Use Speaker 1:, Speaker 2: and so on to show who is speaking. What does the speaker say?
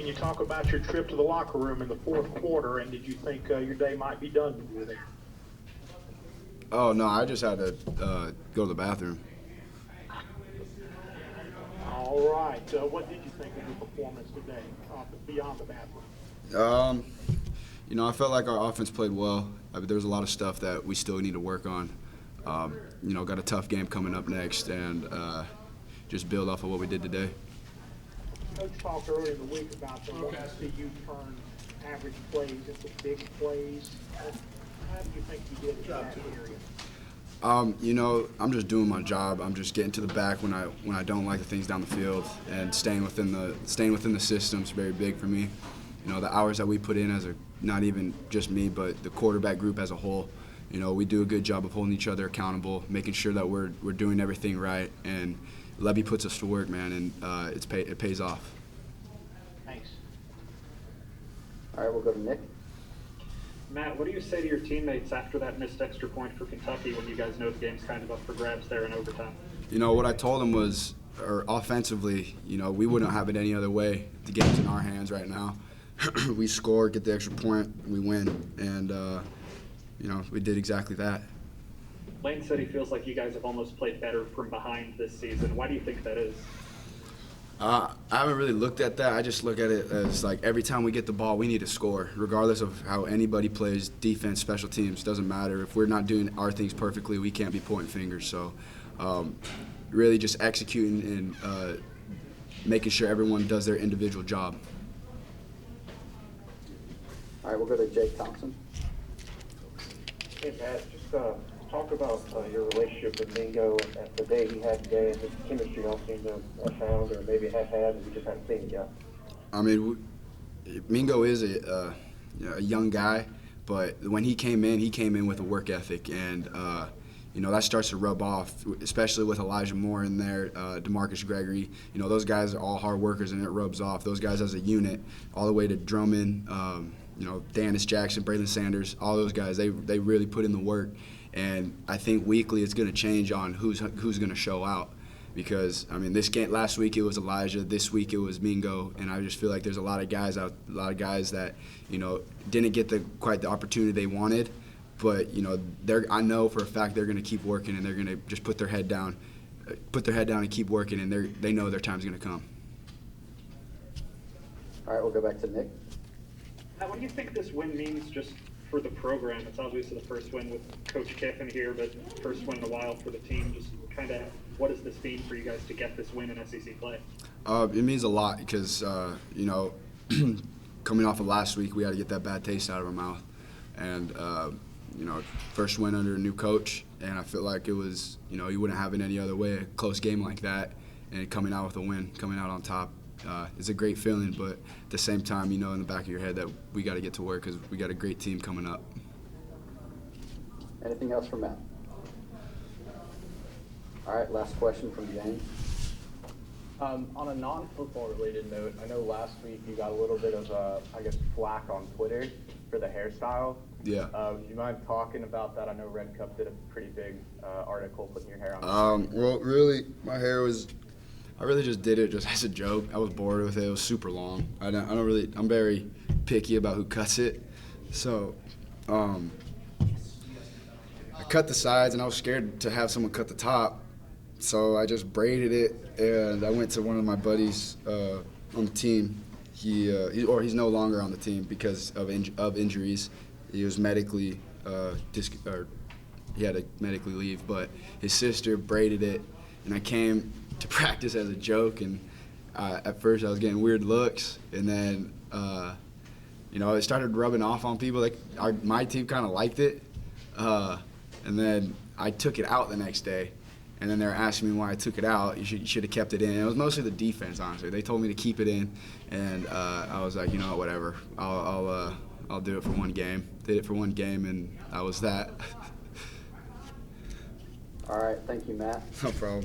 Speaker 1: Can you talk about your trip to the locker room in the fourth quarter, and did you think your day might be done when you were there?
Speaker 2: Oh, no, I just had to go to the bathroom.
Speaker 1: All right. What did you think of your performance today, beyond the bathroom?
Speaker 2: I felt like our offense played well. There was a lot of stuff that we still need to work on. Got a tough game coming up next, and just build off of what we did today.
Speaker 1: Coach talked earlier in the week about wanting to see you turn average plays into big plays. How do you think you did in that area?
Speaker 2: I'm just doing my job. I'm just getting to the back when I don't like the things down the field, and staying within the system is very big for me. The hours that we put in as not even just me, but the quarterback group as a whole. We do a good job of holding each other accountable, making sure that we're doing everything right, and Levy puts us to work, man, and it pays off.
Speaker 1: Thanks.
Speaker 3: All right, we'll go to Nick.
Speaker 4: Matt, what do you say to your teammates after that missed extra point for Kentucky when you guys know the game's kind of up for grabs there in overtime?
Speaker 2: What I told them was, offensively, we wouldn't have it any other way. The game's in our hands right now. We score, get the extra point, we win, and we did exactly that.
Speaker 4: Lane said he feels like you guys have almost played better from behind this season. Why do you think that is?
Speaker 2: I haven't really looked at that. I just look at it as like every time we get the ball, we need to score, regardless of how anybody plays, defense, special teams, doesn't matter. If we're not doing our things perfectly, we can't be pointing fingers. So really just executing and making sure everyone does their individual job.
Speaker 3: All right, we'll go to Jake Thompson.
Speaker 5: Hey, Matt, just talk about your relationship with Mingo and the day he had today and the chemistry y'all seem to have found or maybe have had and we just haven't seen it yet.
Speaker 2: I mean, Mingo is a young guy, but when he came in with a work ethic, and that starts to rub off, especially with Elijah Moore in there, DeMarcus Gregory. Those guys are all hard workers, and it rubs off. Those guys as a unit, all the way to Drummond, Danis Jackson, Braylon Sanders, all those guys, they really put in the work. And I think weekly it's going to change on who's going to show out, because this game last week it was Elijah, this week it was Mingo, and I just feel like there's a lot of guys that didn't get quite the opportunity they wanted, but I know for a fact they're going to keep working, and they're going to just put their head down and keep working, and they know their time's going to come.
Speaker 3: All right, we'll go back to Nick.
Speaker 4: Now, what do you think this win means just for the program? It's obviously the first win with Coach Kiffin here, but first win in a while for the team. Just kind of, what does this mean for you guys to get this win in SEC play?
Speaker 2: It means a lot because, coming off of last week, we had to get that bad taste out of our mouth. And, first win under a new coach, and I feel like it was, you wouldn't have it any other way, a close game like that, and coming out with a win, coming out on top. It's a great feeling, but at the same time, in the back of your head that we got to get to work because we got a great team coming up.
Speaker 3: Anything else from Matt? All right, last question from James.
Speaker 6: On a non-football related note, I know last week you got a little bit of, flack on Twitter for the hairstyle.
Speaker 2: Yeah.
Speaker 6: Do you mind talking about that? I know Red Cup did a pretty big article putting your hair on.
Speaker 2: Well, really, my hair was. I really just did it just as a joke. I was bored with it. It was super long. I'm very picky about who cuts it. So, I cut the sides, and I was scared to have someone cut the top. So I just braided it, and I went to one of my buddies on the team. He's no longer on the team because of injuries. He was medically he had to medically leave, but his sister braided it, and I came to practice as a joke, and at first I was getting weird looks, and then it started rubbing off on people. Like my team kind of liked it, and then I took it out the next day, and then they were asking me why I took it out. You should have kept it in. And it was mostly the defense, honestly. They told me to keep it in, and I was like, whatever. I'll do it for one game. Did it for one game, and that was that.
Speaker 3: All right, thank you, Matt.
Speaker 2: No problem.